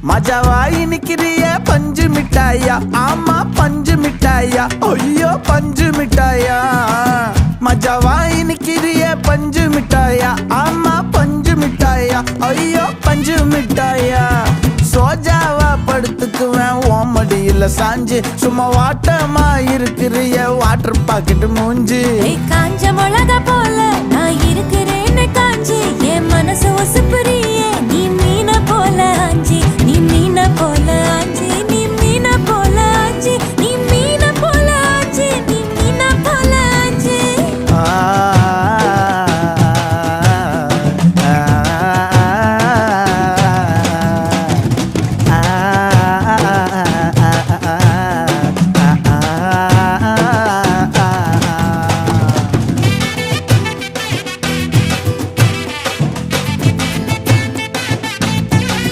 மஜாவாய் நிக்கிறிய பஞ்சு மிட்டாயா, ஆமா பஞ்சு மிட்டாயா, ஐயோ பஞ்சு மிட்டாயா. மஜாவாய் நிக்கிறிய பஞ்சு மிட்டாயா, ஆமா பஞ்சு மிட்டாயா, ஐயோ பஞ்சு மிட்டாயா. சோஜாவா படுத்துக்குவேன் ஓமடியில சாஞ்சு, சும்மா வாட்டமா இருக்கிறிய வாட்டர் பாக்கெட் மூஞ்சி. காஞ்ச மிளகா போல நான் இருக்கிறேன்னு காஞ்சி, என் மனசு ஒசுப்புறியே நீ